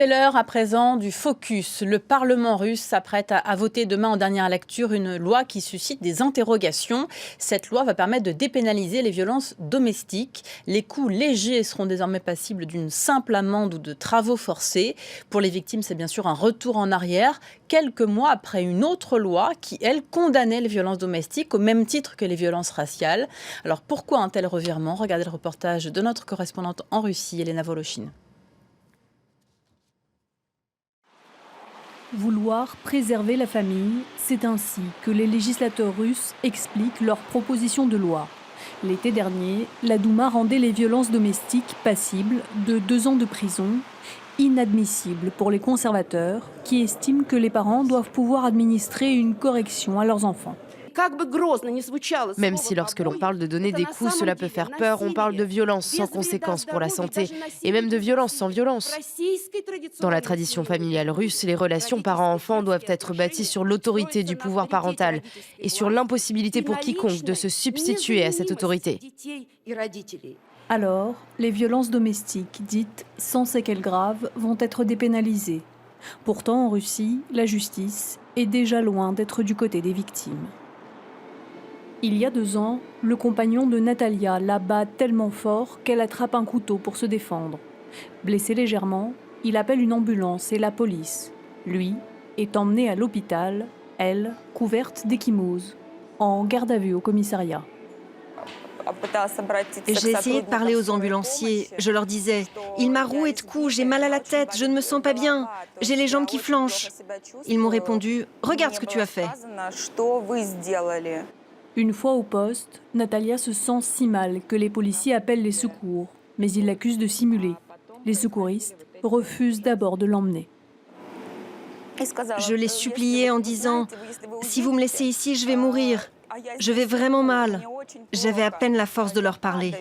C'est l'heure à présent du focus. Le Parlement russe s'apprête à voter demain en dernière lecture une loi qui suscite des interrogations. Cette loi va permettre de dépénaliser les violences domestiques. Les coups légers seront désormais passibles d'une simple amende ou de travaux forcés. Pour les victimes, c'est bien sûr un retour en arrière, quelques mois après une autre loi qui, elle, condamnait les violences domestiques au même titre que les violences raciales. Alors pourquoi un tel revirement? Regardez le reportage de notre correspondante en Russie, Elena Volochine. Vouloir préserver la famille, c'est ainsi que les législateurs russes expliquent leur proposition de loi. L'été dernier, la Douma rendait les violences domestiques passibles de 2 ans de prison, inadmissibles pour les conservateurs qui estiment que les parents doivent pouvoir administrer une correction à leurs enfants. Même si lorsque l'on parle de donner des coups, cela peut faire peur, on parle de violence sans conséquence pour la santé et même de violence sans violence. Dans la tradition familiale russe, les relations parents-enfants doivent être bâties sur l'autorité du pouvoir parental et sur l'impossibilité pour quiconque de se substituer à cette autorité. Alors, les violences domestiques dites sans séquelles graves vont être dépénalisées. Pourtant, en Russie, la justice est déjà loin d'être du côté des victimes. Il y a 2 ans, le compagnon de Natalia la bat tellement fort qu'elle attrape un couteau pour se défendre. Blessé légèrement, il appelle une ambulance et la police. Lui est emmené à l'hôpital, elle, couverte d'échymose, en garde à vue au commissariat. J'ai essayé de parler aux ambulanciers. Je leur disais « Il m'a roué de coups, j'ai mal à la tête, je ne me sens pas bien, j'ai les jambes qui flanchent. » Ils m'ont répondu « Regarde ce que tu as fait. » Une fois au poste, Natalia se sent si mal que les policiers appellent les secours, mais ils l'accusent de simuler. Les secouristes refusent d'abord de l'emmener. Je l'ai supplié en disant « Si vous me laissez ici, je vais mourir. Je vais vraiment mal. » J'avais à peine la force de leur parler.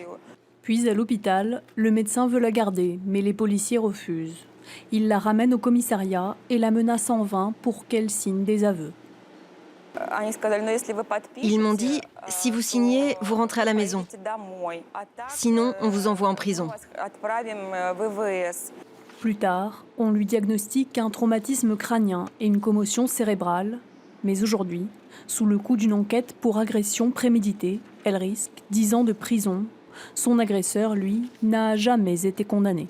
Puis à l'hôpital, le médecin veut la garder, mais les policiers refusent. Ils la ramènent au commissariat et la menacent en vain pour qu'elle signe des aveux. Ils m'ont dit « Si vous signez, vous rentrez à la maison. Sinon, on vous envoie en prison. » Plus tard, on lui diagnostique un traumatisme crânien et une commotion cérébrale. Mais aujourd'hui, sous le coup d'une enquête pour agression préméditée, elle risque 10 ans de prison. Son agresseur, lui, n'a jamais été condamné.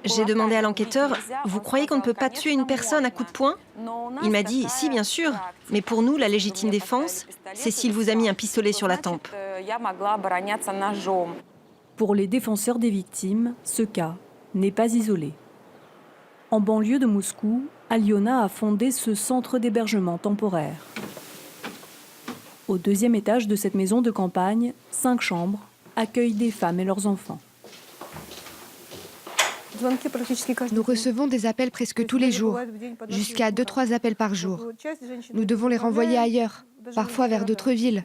J'ai demandé à l'enquêteur « Vous croyez qu'on ne peut pas tuer une personne à coups de poing ?» Il m'a dit « Si, bien sûr, mais pour nous, la légitime défense, c'est s'il vous a mis un pistolet sur la tempe. » Pour les défenseurs des victimes, ce cas n'est pas isolé. En banlieue de Moscou, Aliona a fondé ce centre d'hébergement temporaire. Au 2e étage de cette maison de campagne, 5 chambres accueillent des femmes et leurs enfants. Nous recevons des appels presque tous les jours, jusqu'à 2-3 appels par jour. Nous devons les renvoyer ailleurs, parfois vers d'autres villes.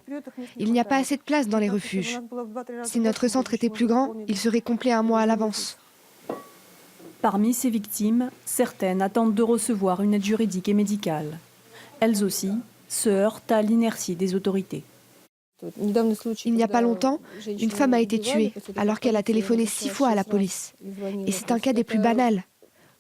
Il n'y a pas assez de place dans les refuges. Si notre centre était plus grand, il serait complet un mois à l'avance. Parmi ces victimes, certaines attendent de recevoir une aide juridique et médicale. Elles aussi se heurtent à l'inertie des autorités. Il n'y a pas longtemps, une femme a été tuée alors qu'elle a téléphoné 6 fois à la police. Et c'est un cas des plus banals.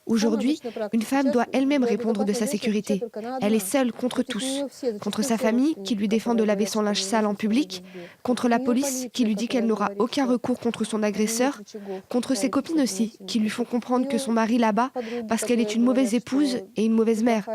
Aujourd'hui, une femme doit elle-même répondre de sa sécurité. Elle est seule contre tous. Contre sa famille, qui lui défend de laver son linge sale en public. Contre la police, qui lui dit qu'elle n'aura aucun recours contre son agresseur. Contre ses copines aussi, qui lui font comprendre que son mari la bat parce qu'elle est une mauvaise épouse et une mauvaise mère.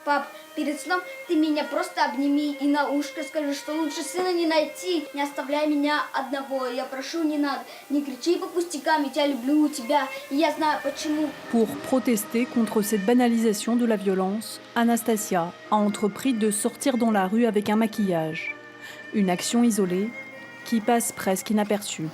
Пап, перед сном ты меня просто обними и на ушко скажи, что лучше сына не найти. Не оставляй меня одного, я прошу, не надо. Не кричи по пустякам, я тебя люблю, тебя, и я знаю почему. Pour protester contre cette banalisation de la violence, Anastasia a entrepris de sortir dans la rue avec un maquillage. Une action isolée qui passe presque inaperçue.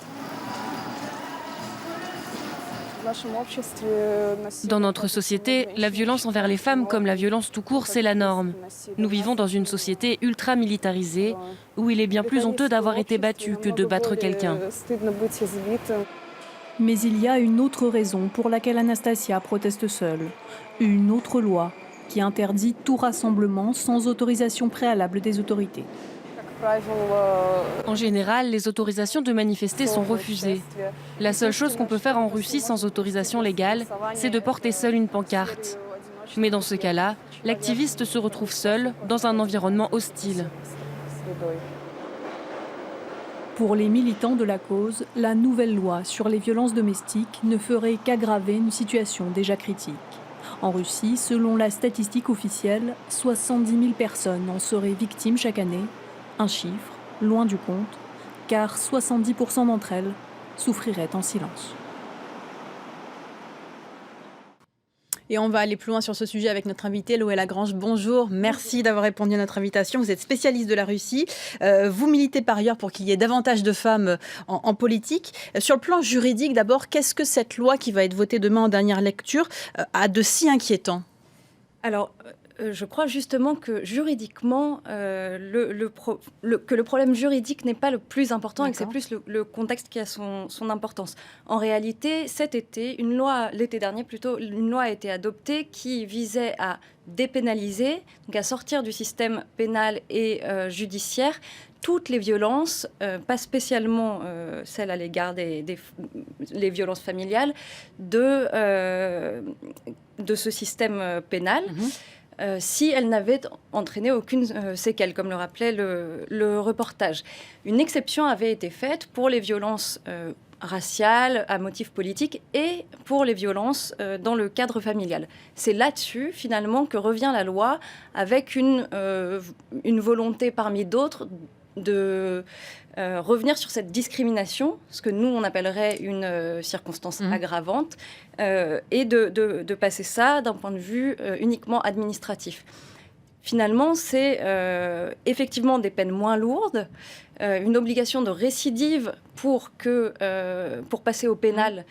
Dans notre société, la violence envers les femmes, comme la violence tout court, c'est la norme. Nous vivons dans une société ultra militarisée, où il est bien plus honteux d'avoir été battu que de battre quelqu'un. Mais il y a une autre raison pour laquelle Anastasia proteste seule. Une autre loi qui interdit tout rassemblement sans autorisation préalable des autorités. En général, les autorisations de manifester sont refusées. La seule chose qu'on peut faire en Russie sans autorisation légale, c'est de porter seul une pancarte. Mais dans ce cas-là, l'activiste se retrouve seul dans un environnement hostile. Pour les militants de la cause, la nouvelle loi sur les violences domestiques ne ferait qu'aggraver une situation déjà critique. En Russie, selon la statistique officielle, 70 000 personnes en seraient victimes chaque année, un chiffre loin du compte, car 70% d'entre elles souffriraient en silence. Et on va aller plus loin sur ce sujet avec notre invitée, Loé Lagrange. Bonjour, merci d'avoir répondu à notre invitation. Vous êtes spécialiste de la Russie. Vous militez par ailleurs pour qu'il y ait davantage de femmes en politique. Sur le plan juridique, d'abord, qu'est-ce que cette loi qui va être votée demain en dernière lecture a de si inquiétant ? Alors, je crois justement que juridiquement, que le problème juridique n'est pas le plus important. D'accord. Et que c'est plus le contexte qui a son importance. En réalité, l'été dernier plutôt, une loi a été adoptée qui visait à dépénaliser, donc à sortir du système pénal et judiciaire, toutes les violences, pas spécialement celles à l'égard les violences familiales, de ce système pénal. Mmh. Si elle n'avait entraîné aucune séquelle, comme le rappelait le reportage. Une exception avait été faite pour les violences raciales, à motif politique, et pour les violences dans le cadre familial. C'est là-dessus, finalement, que revient la loi, avec une volonté parmi d'autres de revenir sur cette discrimination, ce que nous, on appellerait une circonstance aggravante, et de passer ça d'un point de vue uniquement administratif. Finalement, c'est effectivement des peines moins lourdes, une obligation de récidive pour passer au pénal,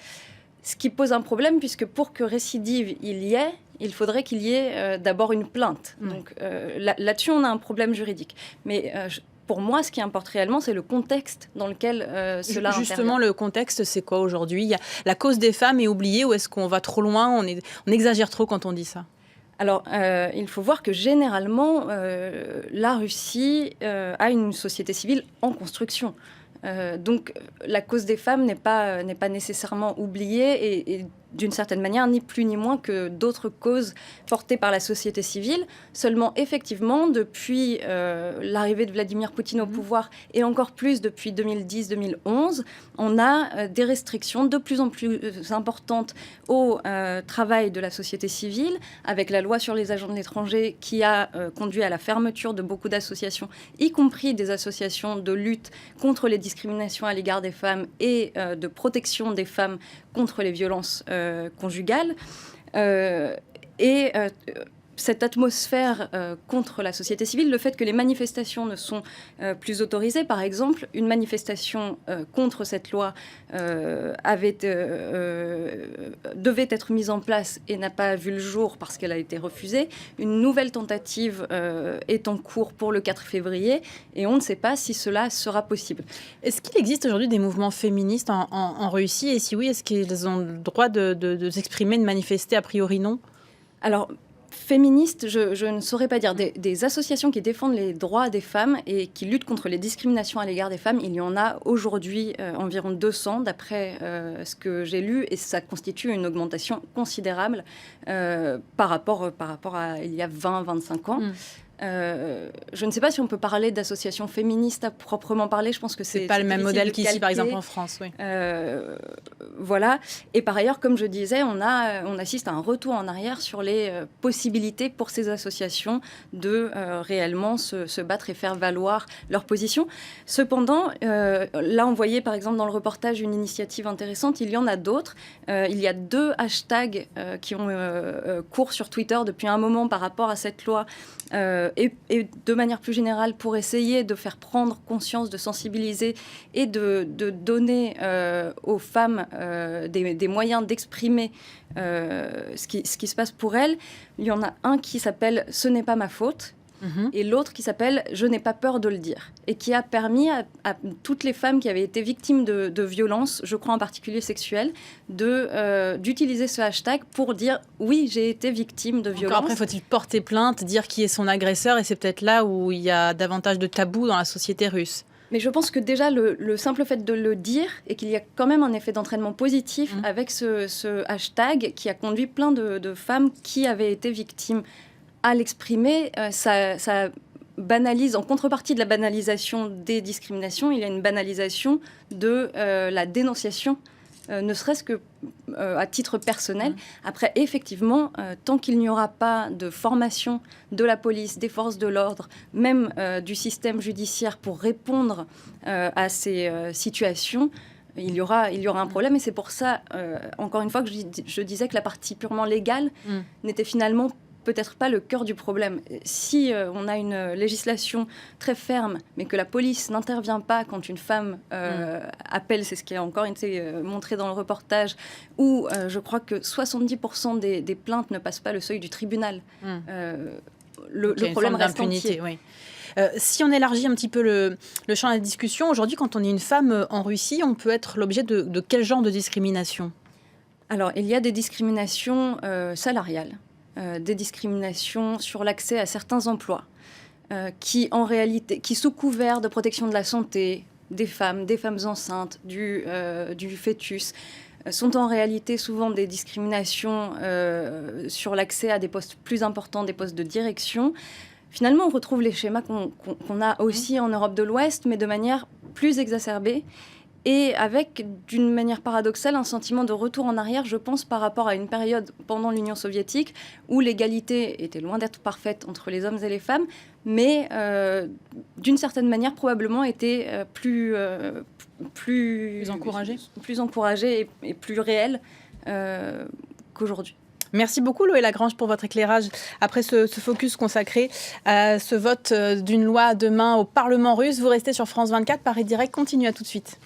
ce qui pose un problème, puisque pour que récidive il y ait, il faudrait qu'il y ait d'abord une plainte. Donc là-dessus, on a un problème juridique. Mais pour moi, ce qui importe réellement, c'est le contexte dans lequel cela intervient. Justement, le contexte, c'est quoi aujourd'hui ? La cause des femmes est oubliée, ou est-ce qu'on va trop loin ? On exagère trop quand on dit ça ? Alors, il faut voir que généralement, la Russie a une société civile en construction. Donc, la cause des femmes n'est pas nécessairement oubliée et d'une certaine manière, ni plus ni moins que d'autres causes portées par la société civile. Seulement, effectivement, depuis l'arrivée de Vladimir Poutine au pouvoir, et encore plus depuis 2010-2011, on a des restrictions de plus en plus importantes au travail de la société civile, avec la loi sur les agents de l'étranger qui a conduit à la fermeture de beaucoup d'associations, y compris des associations de lutte contre les discriminations à l'égard des femmes et de protection des femmes contre les violences conjugales. Cette atmosphère contre la société civile, le fait que les manifestations ne sont plus autorisées, par exemple, une manifestation contre cette loi devait être mise en place et n'a pas vu le jour parce qu'elle a été refusée. Une nouvelle tentative est en cours pour le 4 février et on ne sait pas si cela sera possible. Est-ce qu'il existe aujourd'hui des mouvements féministes en Russie ? Et si oui, est-ce qu'ils ont le droit de s'exprimer, de manifester ? A priori, non ? Alors, féministes, je ne saurais pas dire. Des associations qui défendent les droits des femmes et qui luttent contre les discriminations à l'égard des femmes, il y en a aujourd'hui environ 200, d'après ce que j'ai lu, et ça constitue une augmentation considérable par rapport à il y a 20-25 ans. Je ne sais pas si on peut parler d'associations féministes à proprement parler. Je pense que c'est pas le même modèle qu'ici, par exemple, en France. Oui. Voilà. Et par ailleurs, comme je disais, on assiste à un retour en arrière sur les possibilités pour ces associations de réellement se battre et faire valoir leur position. Cependant, là, on voyait par exemple dans le reportage une initiative intéressante. Il y en a d'autres. Il y a 2 hashtags qui ont cours sur Twitter depuis un moment par rapport à cette loi. Et de manière plus générale, pour essayer de faire prendre conscience, de sensibiliser et de donner aux femmes des moyens d'exprimer ce qui se passe pour elles. Il y en a un qui s'appelle « Ce n'est pas ma faute ». et l'autre qui s'appelle « Je n'ai pas peur de le dire » et qui a permis à toutes les femmes qui avaient été victimes de violences, je crois en particulier sexuelles, d'utiliser ce hashtag pour dire « Oui, j'ai été victime de violences ». Après, faut-il porter plainte, dire qui est son agresseur, et c'est peut-être là où il y a davantage de tabous dans la société russe. Mais je pense que déjà, le simple fait de le dire, et qu'il y a quand même un effet d'entraînement positif avec ce hashtag qui a conduit plein de femmes qui avaient été victimes à l'exprimer, ça banalise, en contrepartie de la banalisation des discriminations, il y a une banalisation de la dénonciation, ne serait-ce que à titre personnel. Après, effectivement, tant qu'il n'y aura pas de formation de la police, des forces de l'ordre, même du système judiciaire pour répondre à ces situations, il y aura un problème. Et c'est pour ça, encore une fois, que je disais que la partie purement légale n'était finalement peut-être pas le cœur du problème. Si on a une législation très ferme, mais que la police n'intervient pas quand une femme appelle, c'est ce qui a encore été montré dans le reportage, où je crois que 70% des plaintes ne passent pas le seuil du tribunal. Le problème reste entier. Oui. Si on élargit un petit peu le champ de la discussion, aujourd'hui, quand on est une femme en Russie, on peut être l'objet de quel genre de discrimination ? Alors, il y a des discriminations salariales. Des discriminations sur l'accès à certains emplois, qui en réalité, qui sous couvert de protection de la santé des femmes enceintes, du fœtus, sont en réalité souvent des discriminations sur l'accès à des postes plus importants, des postes de direction. Finalement, on retrouve les schémas qu'on a aussi en Europe de l'Ouest, mais de manière plus exacerbée. Et avec, d'une manière paradoxale, un sentiment de retour en arrière, je pense, par rapport à une période pendant l'Union soviétique où l'égalité était loin d'être parfaite entre les hommes et les femmes, mais d'une certaine manière, probablement était plus encouragée et plus réelle qu'aujourd'hui. Merci beaucoup Loé Lagrange pour votre éclairage après ce focus consacré à ce vote d'une loi demain au Parlement russe. Vous restez sur France 24, Paris Direct continue, à tout de suite.